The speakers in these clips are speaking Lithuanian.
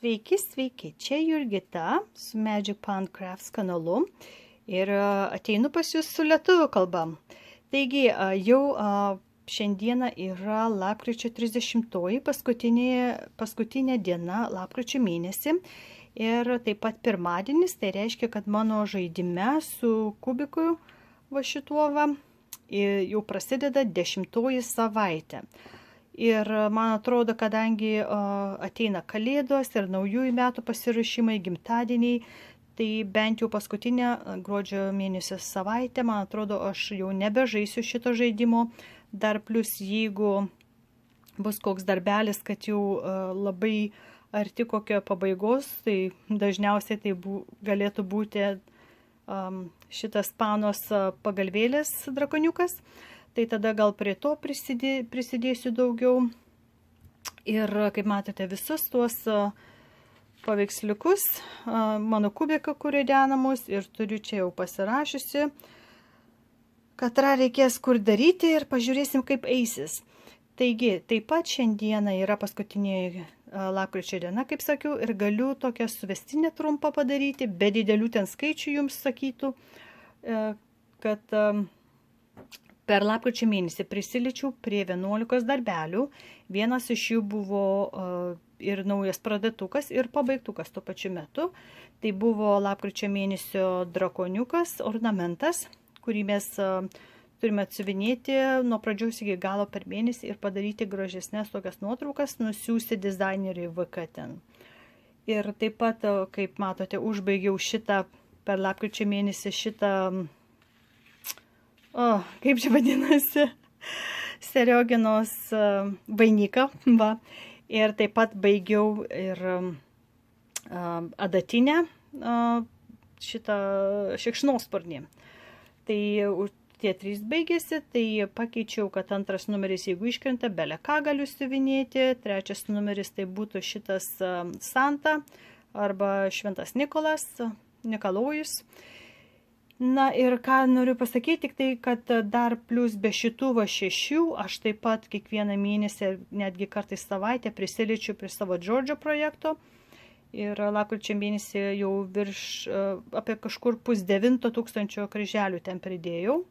Sveiki, sveiki, čia Jurgita su Magic Pound Crafts kanalu ir ateinu pas jūs su lietuvių kalba. Taigi, jau šiandieną yra lapkričio 30-oji, paskutinė diena lapkričio mėnesį ir taip pat pirmadienis, tai reiškia, kad mano žaidime su kubiku va šituo jau prasideda 10-oji savaitė. Ir man atrodo, kadangi ateina kalėdos ir naujųjų metų pasiruošimai, gimtadieniai, tai bent jau paskutinę gruodžio mėnesio savaitę, man atrodo, aš jau nebežaisiu šito žaidimo. Dar plus, jeigu bus koks darbelis, kad jau labai arti kokio pabaigos, tai dažniausiai tai galėtų būti šitas panos pagalvėlės drakoniukas. Tai tada gal prie to prisidėsiu daugiau. Ir kaip matote, visus tuos paveiksliukus mano kubiką, kurie denamus, ir turiu čia jau pasirašiusi, kad reikės kur daryti ir pažiūrėsim, kaip eisis. Taigi, taip pat šiandieną yra paskutinė lapkričio diena, kaip sakiau, ir galiu tokią suvestinę trumpą padaryti, be didelių ten skaičių jums sakytų, kad per lapkričio mėnesį prisiliečiau prie 11 darbelių. Vienas iš jų buvo ir naujas pradėtukas, ir pabaigtukas tuo pačiu metu. Tai buvo lapkričio mėnesio drakoniukas, ornamentas, kurį mes turime atsiuvinėti nuo pradžios iki galo per mėnesį ir padaryti gražesnės tokias nuotraukas, nusiųsti dizaineriui VK ten. Ir taip pat, kaip matote, užbaigiau šitą per lapkričio mėnesį šitą kaip čia vadinasi, Serioginos vainiką, va. Ir taip pat baigiau ir adatinę šitą šikšnosparnį. Tai tie 3 baigėsi, tai pakeičiau, kad antras numeris, jeigu iškrenta, bele ką galiu siuvinėti, trečias numeris tai būtų šitas Santa arba Šventas Nikolas, Nikolojus. Na ir ką noriu pasakyti, tik tai, kad dar plus be šitų 6, aš taip pat kiekvieną mėnesį, netgi kartais savaitę prisiliečiu prie savo Džordžo projekto. Ir lapkričio mėnesį jau virš apie kažkur 8,5 kryželių ten pridėjau.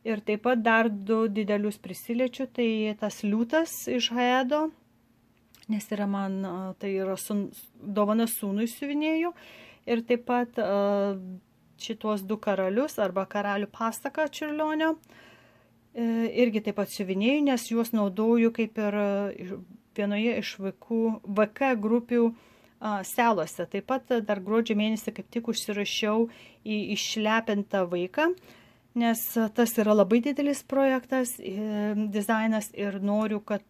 Ir taip pat dar 2 didelius prisiliečiu, tai tas liūtas iš Haedo, nes yra man, tai yra dovana sūnui siuvinėjau. Ir taip pat šitos 2 karalius arba karalių pasaką Čiurlionio irgi taip pat siuvinėjau, nes juos naudoju kaip ir vienoje iš VK grupių selose. Taip pat dar gruodžio mėnesį kaip tik užsirašiau į išlepintą vaiką, nes tas yra labai didelis projektas, dizainas, ir noriu, kad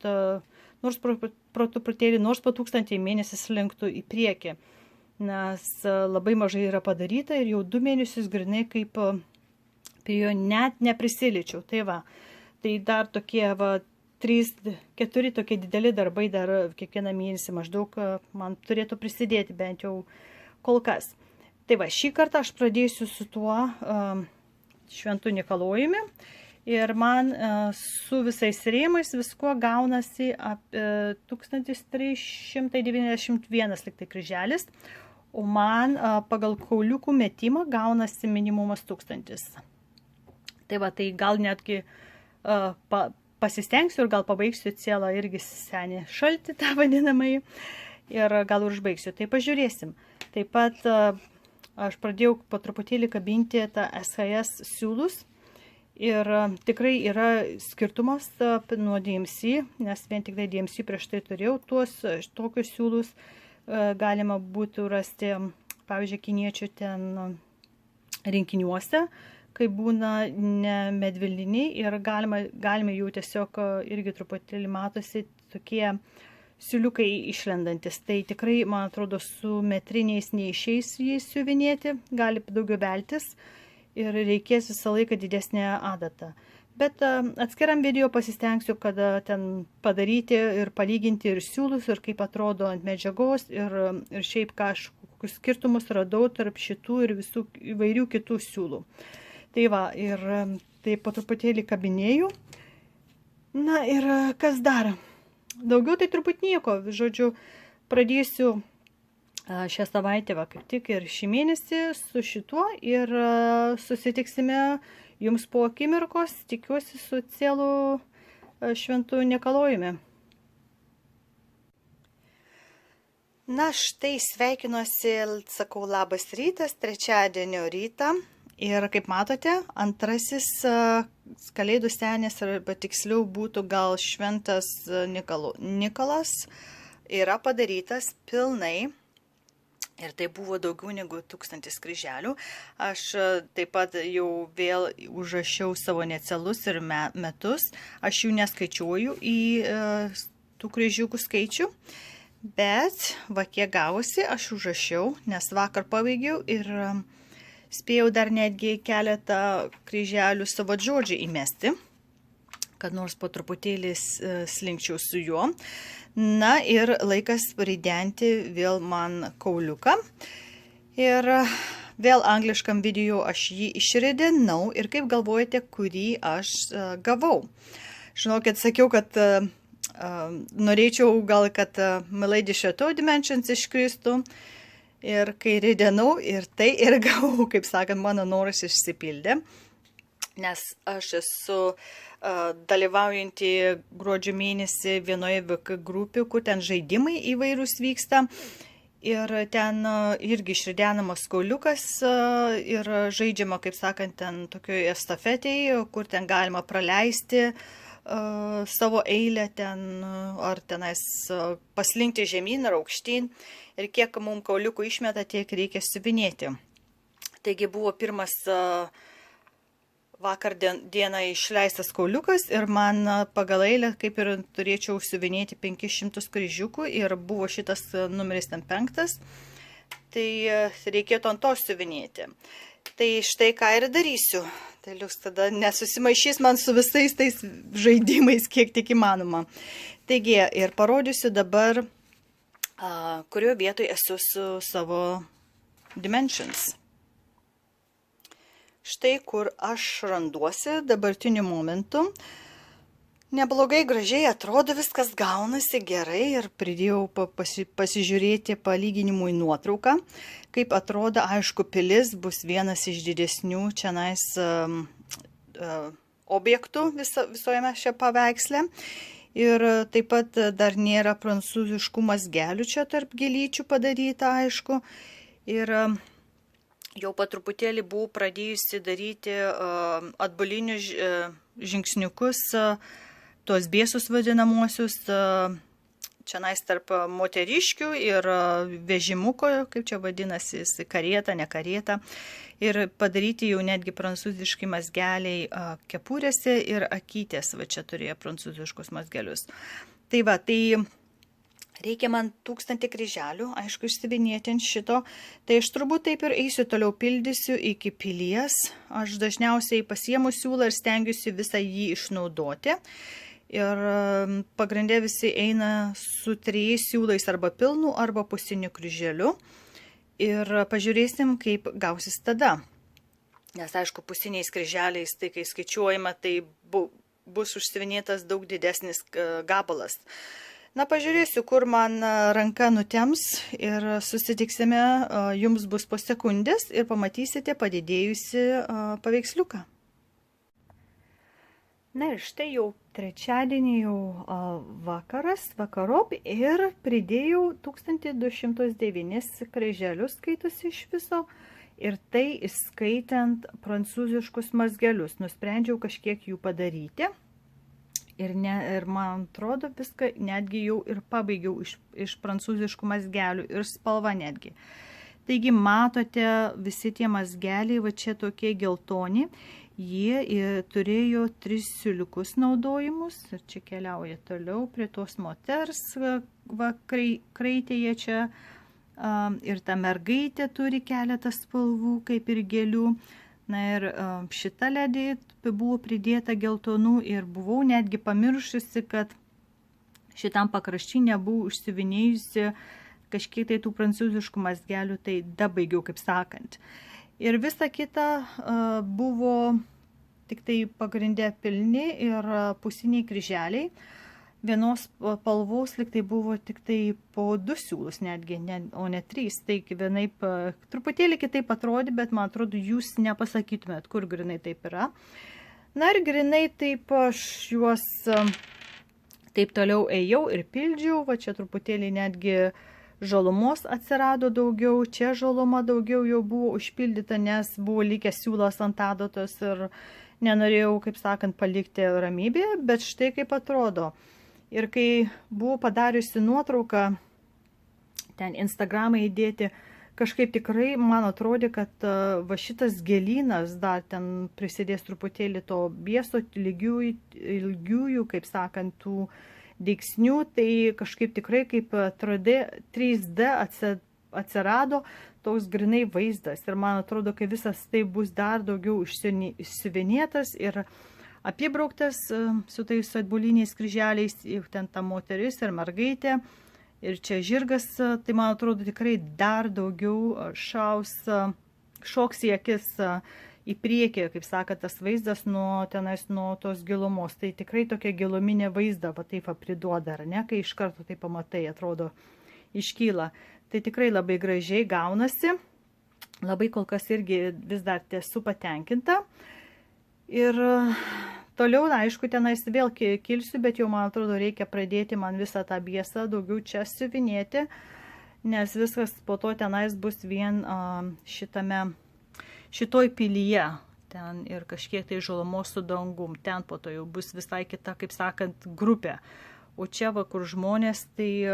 nors po truputėlį, nors po 1000 mėnesis linktų į priekį. Nes labai mažai yra padaryta ir jau 2 mėnesius grinai kaip prie jo net neprisiliečiau. Tai va, tai dar tokie 3-4 tokie dideli darbai dar kiekvieną mėnesį maždaug man turėtų prisidėti, bent jau kol kas. Tai va, šį kartą aš pradėsiu su tuo Šventu Nikolojumi ir man su visais rėmais visko gaunasi apie 1391 liktai kryželis. O man pagal kauliukų metimą gaunasi minimumas 1000. Tai va, tai gal netgi pasistengsiu ir gal pabaigsiu cielą irgi senį šaltį, tą vadinamai, ir gal užbaigsiu. Tai pažiūrėsim. Taip pat aš pradėjau po truputėlį kabinti tą SHS siūlus. Ir tikrai yra skirtumas nuo DMC, nes vien tik tai DMC prieš tai turėjau tokius siūlus. Galima būtų rasti, pavyzdžiui, kiniečių ten rinkiniuose, kai būna ne medvilniniai, ir galime jų tiesiog irgi truputėlį matosi tokie siūliukai išlendantis. Tai tikrai, man atrodo, su metriniais neišeis jais siuvinėti, gali daugiau beltis ir reikės visą laiką didesnę adatą. Bet atskiram video pasistengsiu, kad ten padaryti ir palyginti ir siūlus, ir kaip atrodo ant medžiagos, ir šiaip kažkokius skirtumus radau tarp šitų ir visų įvairių kitų siūlų. Tai va, ir tai po truputėlį kabinėjau. Na ir kas dar? Daugiau tai turbūt nieko. Žodžiu, pradėsiu šią savaitę, va, kaip tik ir šį mėnesį su šituo ir susitiksime jums po akimirkos, tikiuosi su cielu šventu Nikolojumi. Na štai sveikinuosi, sakau labas rytas, trečiadienio rytą. Ir kaip matote, antrasis Kalėdų senis, arba tiksliau būtų gal šventas Nikolas, yra padarytas pilnai. Ir tai buvo daugiau negu 1000 kryželių. Aš taip pat jau vėl užrašiau savo necelus ir metus. Aš jų neskaičiuoju į tų kryžiukų skaičių. Bet va kiek gavosi, aš užrašiau, nes vakar pabaigiau ir spėjau dar netgi keletą kryželių savo Džordžiai įmesti, kad nors po truputėlį slinkčiau su juo. Na ir laikas pridenti vėl man kauliuką. Ir vėl angliškam video aš jį išridinau ir kaip galvojate, kurį aš gavau. Žinokit, sakiau, kad norėčiau gal, kad Milady Chateau Dimensions iškristų. Ir kai ridinau, ir tai ir gavau, kaip sakant, mano noras išsipildė. Nes aš esu dalyvaujantį gruodžio mėnesį vienoje VK grupių, kur ten žaidimai įvairūs vyksta. Ir ten irgi išridenamas kauliukas ir žaidžiama, kaip sakant, ten tokioje estafetėje, kur ten galima praleisti savo eilę ten, ar tenais paslinkti žemyn ar aukštyn. Ir kiek mums kauliukų išmeta, tiek reikia siuvinėti. Taigi buvo pirmas vakar dieną išleistas kauliukas ir man pagal eilę kaip ir turėčiau siuvinėti 500 kryžiukų ir buvo šitas numeris ten 5. Tai reikėtų ant to siuvinėti. Tai štai ką ir darysiu. Tai liuks tada nesusimaišys man su visais tais žaidimais, kiek tik įmanoma. Taigi ir parodysiu dabar, kurioje vietoje esu su savo Dimensions. Štai kur aš randuosi dabartiniu momentu. Neblogai, gražiai atrodo, viskas gaunasi gerai ir pridėjau pasižiūrėti palyginimui nuotrauką. Kaip atrodo, aišku, pilis bus vienas iš didesnių čianais objektų visoje šią paveikslę. Ir taip pat dar nėra prancūziškų mazgelių čia tarp gėlyčių padaryta, aišku. Ir jau po truputėlį buvau pradėjusi daryti atbulinius žingsniukus, tuos bėsus vadinamuosius, čianais tarp moteriškių ir vežimuko, kaip čia vadinasi, karieta, ne karieta. Ir padaryti jau netgi prancūziški mazgeliai kepurėse ir akytės, va čia turėjo prancūziškus mazgelius. Tai va, tai reikia man 1000 kryželių, aišku, išsivinėti ant šito. Tai aš turbūt taip ir eisiu toliau pildysiu iki pilies. Aš dažniausiai pasiemu siūlą ir stengiuosi visą jį išnaudoti. Ir pagrindė visi eina su 3 siūlais arba pilnu, arba pusiniu kryželiu. Ir pažiūrėsim, kaip gausis tada. Nes, aišku, pusiniais kryželiais, tai kai skaičiuojama, tai bus užsivinėtas daug didesnis gabalas. Na, pažiūrėsiu, kur man ranka nutems ir susitiksime, jums bus po sekundės ir pamatysite padidėjusi paveiksliuką. Na ir štai jau trečiadienį jau vakaras, vakarop ir pridėjau 1209 kryželius skaitosi iš viso ir tai įskaitant prancūziškus mazgelius. Nusprendžiau kažkiek jų padaryti. Ir man atrodo viską netgi jau ir pabaigiau iš prancūziškų mazgelių ir spalva netgi. Taigi matote visi tie mazgeliai, va čia tokie geltoni, jie turėjo 3 siūliukus naudojimus ir čia keliauja toliau prie tos moters, va kraitėje čia ir ta mergaitė turi keletą spalvų kaip ir gėlių. Na ir šita ledė buvo pridėta geltonų ir buvau netgi pamiršusi, kad šitam pakraščiui nebuvau užsivinėjusi kažkiek tai tų prancūziškų mazgelių, tai dabaigiau, kaip sakant. Ir visa kita buvo tik tai pagrindė pilni ir pusiniai kryželiai. vienos spalvos lyg tai buvo tik tai po 2 siūlus netgi, o ne 3. Tai vienaip truputėlį kitaip atrodė, bet man atrodo, jūs nepasakytumėt, kur grinai taip yra. Na ir grinai taip aš juos taip toliau ėjau ir pildžiau, va čia truputėlį netgi žalumos atsirado daugiau, čia žaluma daugiau jau buvo užpildyta, nes buvo likęs siūlas ant adatos ir nenorėjau, kaip sakant, palikti ramybėje, bet štai kaip atrodo. Ir kai buvau padariusi nuotrauką, ten Instagramą įdėti, kažkaip tikrai man atrodė, kad va šitas gėlynas dar ten prisidės truputėlį to bieso ilgiųjų, kaip sakant, tų deiksnių, tai kažkaip tikrai kaip 3D atsirado toks grinai vaizdas. Ir man atrodo, kai visas tai bus dar daugiau išsiuvinėtas ir apibrauktas su tais atbuliniais kryželiais, ten ta moteris ir mergaitė, ir čia žirgas, tai man atrodo tikrai dar daugiau šoks į akis į priekį, kaip sakant, tas vaizdas nuo tos gilumos. Tai tikrai tokia giluminė vaizda, va taip priduoda, ar ne, kai iš karto tai pamatai, atrodo, iškyla. Tai tikrai labai gražiai gaunasi, labai kol kas irgi vis dar esu patenkinta. Ir toliau, aišku, tenais vėl kilsiu, bet jau, man atrodo, reikia pradėti man visą tą biesą daugiau čia siuvinėti, nes viskas po to tenais bus vien šitoj pilyje. Ten ir kažkiek tai žalumos su dangum. Ten po to jau bus visai kita, kaip sakant, grupė. O čia, va, kur žmonės, tai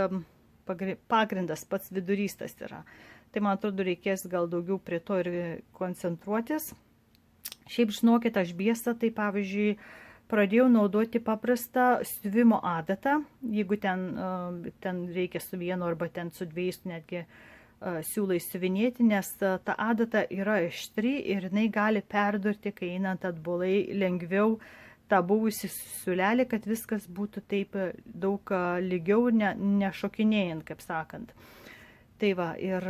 pagrindas, pats vidurys tas yra. Tai, man atrodo, reikės gal daugiau prie to ir koncentruotis. Šiaip, žinokit, aš biesą, tai pavyzdžiui, pradėjau naudoti paprastą siuvimo adatą, jeigu ten reikia su vienu arba ten su 2 netgi siūlai siuvinėti, nes ta adata yra aštri ir jinai gali perdurti, kai einant atbulai lengviau tą buvusį siūlelį, kad viskas būtų taip daug lygiau, nešokinėjant, kaip sakant. Tai va, ir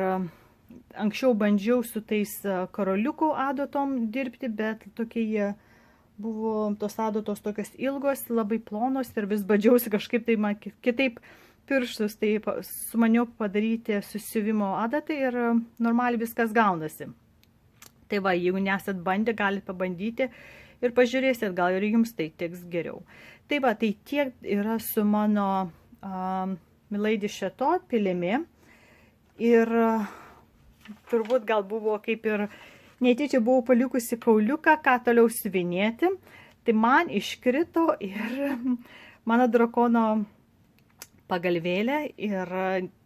anksčiau bandžiau su tais karoliukų adatom dirbti, bet tokie jie buvo, tos adatos tokios ilgos, labai plonos ir vis badžiausi kažkaip tai man kitaip pirštus, tai sumaniau padaryti susiuvimo adatai ir normaliai viskas gaunasi. Tai va, jeigu nesat bandę, galite pabandyti ir pažiūrėsit, gal ir jums tai tiks geriau. Tai va, tai tiek yra su mano Milady Chateau pilimi. Ir turbūt gal buvo kaip ir netyčia buvau palikusi kauliuką, ką toliau siuvinėti. Tai man iškrito ir mano drakono pagalvėlė ir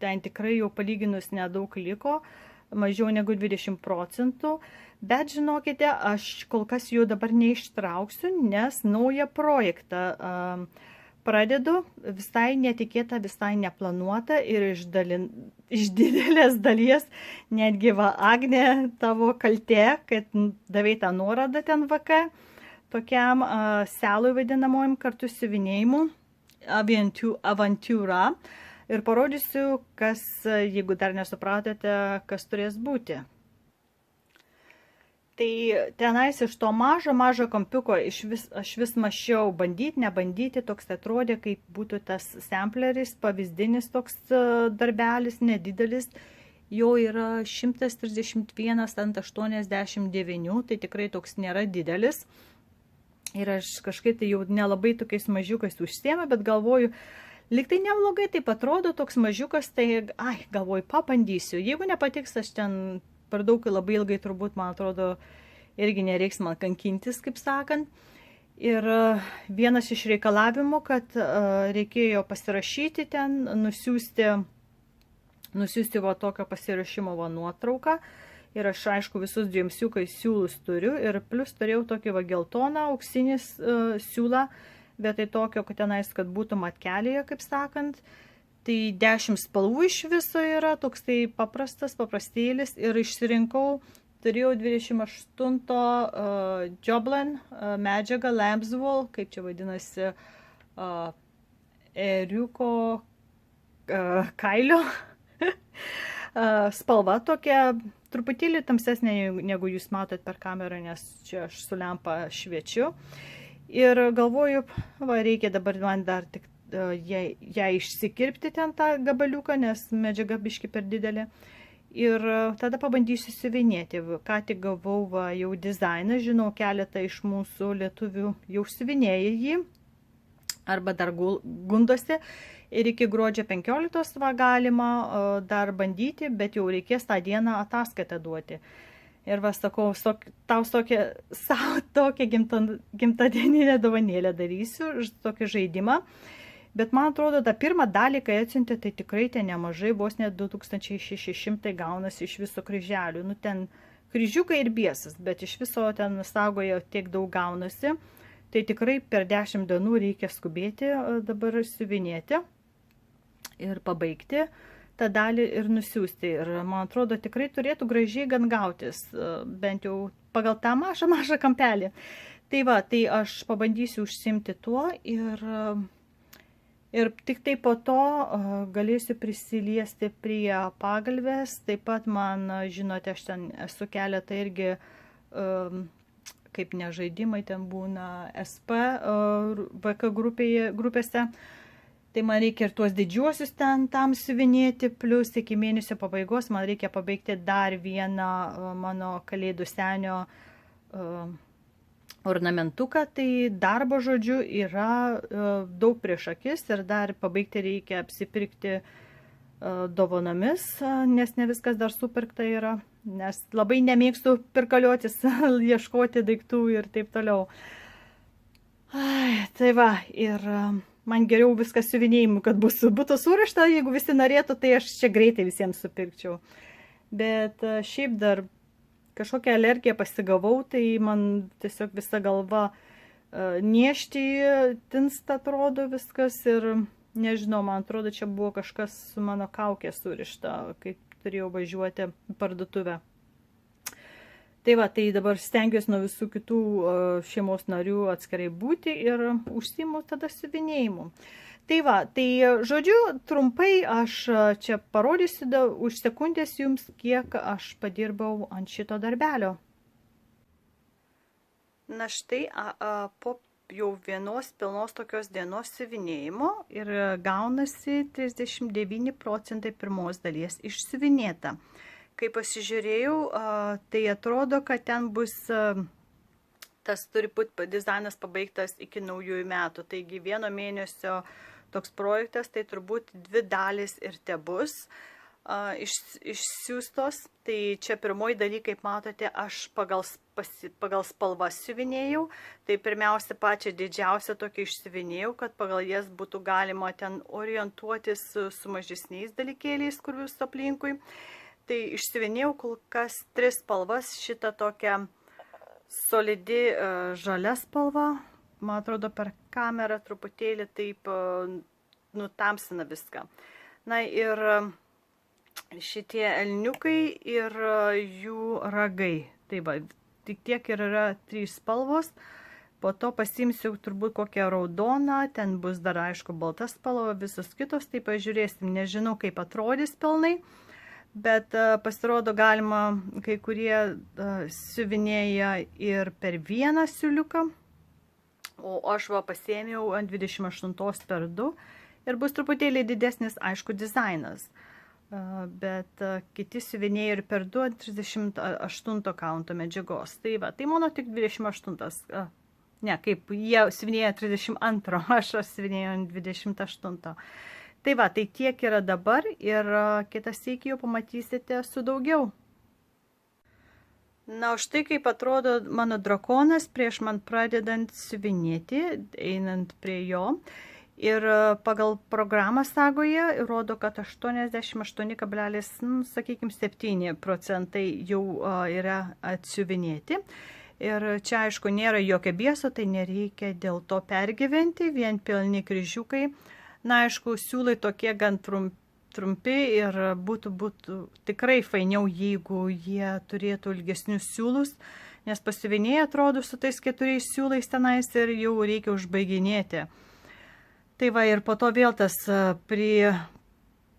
ten tikrai jau palyginus nedaug liko, mažiau negu 20%. Bet žinokite, aš kol kas jų dabar neištrauksiu, nes naują projektą pradedu, visai netikėta, visai neplanuota ir iš didelės dalies, netgi va, Agnė, tavo kaltė, kad davai tą nuorodą ten VK, tokiam selui vadinamojim kartu siuvinėjimu, avantūra. Ir parodysiu, kas, jeigu dar nesupratote, kas turės būti. Tai tenais iš to mažo kompiuko aš vis mačiau bandyti, nebandyti, toks atrodė, kaip būtų tas sampleris, pavyzdinis toks darbelis, nedidelis. Jo yra 131 ant 89, tai tikrai toks nėra didelis. Ir aš kažkaip tai jau nelabai tokiais mažiukais užsiėmė, bet galvoju, lyg tai neblogai taip atrodo, toks mažiukas, tai, galvoju, pabandysiu. Jeigu nepatiks, aš ten per daug labai ilgai turbūt, man atrodo, irgi nereiks man kankintis, kaip sakant. Ir vienas iš reikalavimų, kad reikėjo pasirašyti ten, nusiųsti va tokio pasirašymo va nuotrauką. Ir aš, aišku, visus džemsiukais siūlus turiu. Ir plus turėjau tokį va geltoną, auksinis siūlą, vietoj tokio, kad tenais, kad būtų matkelėje, kaip sakant. Tai 10 spalvų iš viso yra, toks tai paprastėlis. Ir išsirinkau, turėjau 28 Joblin medžiagą, lambswool, kaip čia vadinasi, ėriuko kailio spalva tokia, truputėlį tamsesnė, negu jūs matot per kamerą, nes čia aš su lempa šviečiu. Ir galvoju, va, reikia dabar man dar tik ją išsikirpti ten tą gabaliuką, nes medžiaga biški per didelė. Ir tada pabandysiu siuvinėti. Ką tik gavau jau dizainą, žinau, keletą iš mūsų lietuvių jau siuvinėja jį, arba dar gundosi. Ir iki gruodžio 15 galima dar bandyti, bet jau reikės tą dieną ataskaitą duoti. Ir sakau, tau tokią gimtadieninę dovanėlę darysiu, tokį žaidimą. Bet man atrodo, tą pirmą dalį, kai atsiuntė, tai tikrai ten nemažai, vos net 2600 gaunasi iš viso kryželių. Nu, ten kryžiukai ir biesas, bet iš viso ten sagoje tiek daug gaunasi. Tai tikrai per 10 dienų reikia skubėti dabar siuvinėti ir pabaigti tą dalį ir nusiųsti. Ir man atrodo, tikrai turėtų gražiai gan gautis, bent jau pagal tą mažą kampelį. Tai va, tai aš pabandysiu užsimti tuo ir tik tai po to galėsiu prisiliesti prie pagalvės. Taip pat man, žinote, aš ten esu keletą irgi, kaip nežaidimai ten būna SP VK grupėse. Tai man reikia ir tuos didžiuosius ten tam siuvinėti, plus iki mėnesio pabaigos man reikia pabaigti dar vieną mano kalėdų senio ornamentuką, tai darbo žodžiu yra daug prieš akis ir dar pabaigti reikia apsipirkti dovanomis, nes ne viskas dar supirkta yra, nes labai nemėgstu pirkaliotis, ieškoti daiktų ir taip toliau. Tai va, ir man geriau viskas siuvinėjimu, kad būtų surašta, jeigu visi norėtų, tai aš čia greitai visiems supirkčiau. Bet šiaip dar kažkokią alergiją pasigavau, tai man tiesiog visa galva niešti, tinsta atrodo viskas ir nežinau, man atrodo, čia buvo kažkas su mano kaukė surišta, kai turėjau važiuoti į parduotuvę. Tai va, tai dabar stengiuosi nuo visų kitų šeimos narių atskirai būti ir užsiimu tada siuvinėjimu. Tai va, tai žodžiu, trumpai aš čia parodysiu už sekundės jums, kiek aš padirbau ant šito darbelio. Na štai, po jau vienos pilnos tokios dienos siuvinėjimo ir gaunasi 39% pirmos dalies išsiuvinėta. Kai pasižiūrėjau, tai atrodo, kad ten bus, tas turi būti dizainas pabaigtas iki naujųjų metų, taigi 1 mėnesio toks projektas, tai turbūt 2 dalys ir te bus išsiųstos. Tai čia pirmoji daly, kaip matote, aš pagal spalvas siuvinėjau. Tai pirmiausia, pačią didžiausią tokį išsiuvinėjau, kad pagal jas būtų galima ten orientuotis su mažesniais dalykėliais, kur vis aplinkui. Tai išsiuvinėjau kol kas 3 spalvas, šitą tokią solidi žalia spalva. Man atrodo, per kamerą truputėlį taip nutamsina viską. Na ir šitie elniukai ir jų ragai. Tai va, tik tiek ir yra 3 spalvos. Po to pasimsiu turbūt kokią raudoną, ten bus dar aišku balta spalva, visos kitos, tai pažiūrėsim, nežinau kaip atrodys pilnai. Bet pasirodo galima, kai kurie siuvinėja ir per vieną siuliuką. O aš va pasėmiau ant 28 per 2 ir bus truputėlį didesnis, aišku, dizainas. Bet kiti siuvinėja ir per 2 ant 38 kaunto medžiagos. Tai va, tai mano tik 28. Ne, kaip jie siuvinėja 32, aš siuvinėjau ant 28. Tai va, tai tiek yra dabar ir kitas sykį jau pamatysite su daugiau. Na, štai kaip atrodo mano drakonas prieš man pradedant siuvinėti, einant prie jo. Ir pagal programą sagoje rodo, kad 88,7% jau yra atsiuvinėti. Ir čia, aišku, nėra jokio bieso, tai nereikia dėl to pergyventi, vien pilni kryžiukai. Na, aišku, siūlai tokie gan trumpi ir būtų tikrai fainiau, jeigu jie turėtų ilgesnius siūlus, nes pasiuvinėja atrodo su tais 4 siūlais tenais ir jau reikia užbaiginėti. Tai va, ir po to vėl tas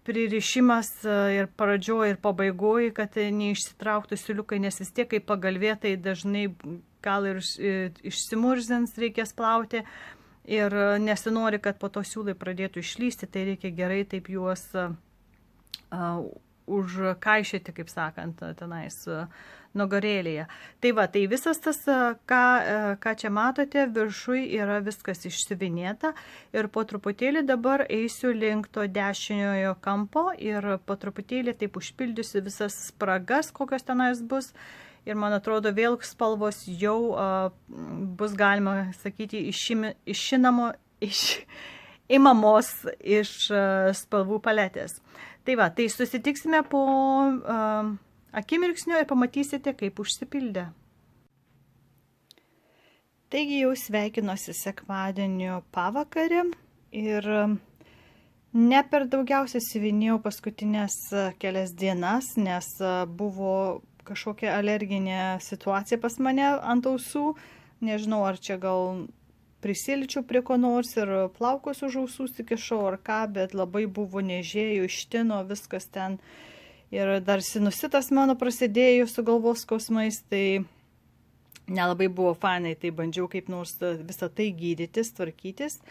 pririšimas ir pradžioj ir pabaigoj, kad neišsitrauktų siūliukai, nes vis tiek kaip pagalvėtai dažnai gal ir išsimurzins reikės plauti. ir nesinori, kad po to siūlai pradėtų išlysti, tai reikia gerai taip juos užkaišyti, kaip sakant, tenais nugarėlėje. Tai va, tai visas tas, ką čia matote, viršui yra viskas išsiuvinėta ir po truputėlį dabar eisiu link to dešiniojo kampo ir po truputėlį taip užpildysiu visas spragas, kokios tenais bus. Ir man atrodo, vėl spalvos jau bus galima sakyti imamos iš spalvų paletės. Tai va, tai susitiksime po akimirksnio ir pamatysite, kaip užsipildė. Taigi jau sveikinuosi sekmadienio pavakarę ir ne per daugiausiai siuvinėjau paskutinės kelias dienas, nes buvo kažkokia alerginė situacija pas mane ant ausų. Nežinau, ar čia gal prisilčiau prie ko nors ir plaukus už ausų sikišau ar ką, bet labai buvo nežėjų, ištino viskas ten. Ir dar sinusitas mano prasidėjo su galvos skausmais, tai nelabai buvo fainai, tai bandžiau kaip nors visą tai gydytis, tvarkytis.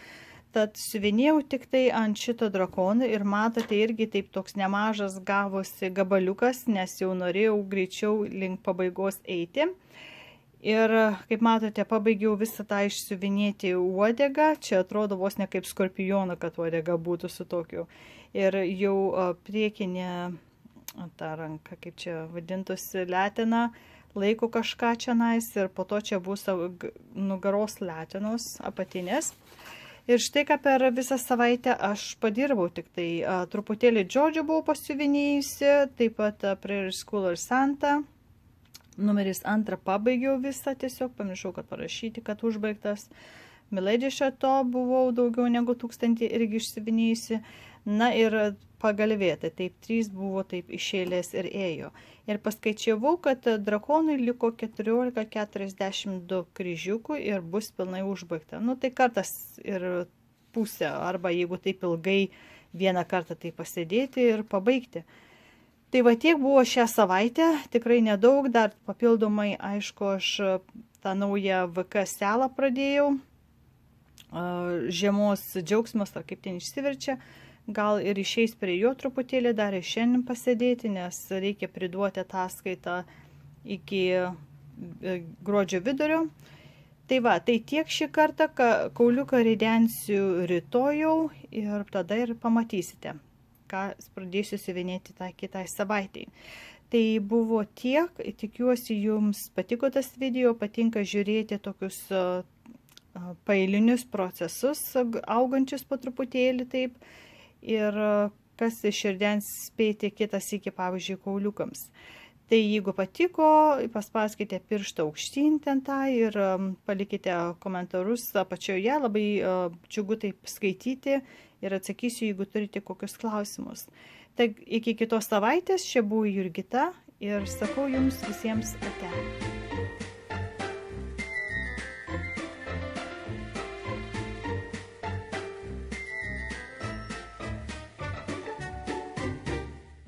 Tad siuvinėjau tik tai ant šito drakono ir matote irgi taip toks nemažas gavosi gabaliukas, nes jau norėjau greičiau link pabaigos eiti. Ir kaip matote, pabaigiau visą tą išsiuvinėti uodegą. Čia atrodo vos ne kaip skorpiono, kad uodega būtų su tokiu. Ir jau priekinė ta ranka, kaip čia vadintųsi, letina, laiko kažką čia nais ir po to čia bus nugaros letinos apatinės. Ir štai ką per visą savaitę aš padirbau, tik tai truputėlį Džordžio buvau pasiuvinėjusi, taip pat Prayer School ir Santa. Numeris 2 pabaigiau visą, tiesiog pamiršau, kad parašyti, kad užbaigtas. Milady Chateau buvau daugiau negu 1000 irgi išsiuvinėjusi. Na ir pagalvėtai, taip 3 buvo taip išėlės ir ėjo. Ir paskaičiavau, kad drakonui liko 1442 kryžiukų ir bus pilnai užbaigta. Nu tai kartas ir pusė, arba jeigu taip ilgai vieną kartą tai pasėdėti ir pabaigti. Tai va tiek buvo šią savaitę, tikrai nedaug, dar papildomai, aišku, aš tą naują VK stelą pradėjau. Žiemos džiaugsmas, ar kaip ten išsiverčia. Gal ir išeis prie jo truputėlį dar ir šiandien pasėdėti, nes reikia priduoti ataskaitą iki gruodžio vidurio. Tai va, tai tiek šį kartą, kauliuką ridensiu rytojau ir tada ir pamatysite, ką pradėsiu siuvinėti tą kitai savaitai. Tai buvo tiek, tikiuosi jums patiko tas video, patinka žiūrėti tokius paeilinius procesus, augančius po truputėlį taip. Ir kas iš širdens spėti kitas iki, pavyzdžiui, kauliukams. Tai jeigu patiko, paspauskite pirštą aukštyn ten tą ir palikite komentarus apačioje, labai džiugu taip skaityti ir atsakysiu, jeigu turite kokius klausimus. Tai iki kitos savaitės, čia buvo Jurgita ir sakau jums visiems ate.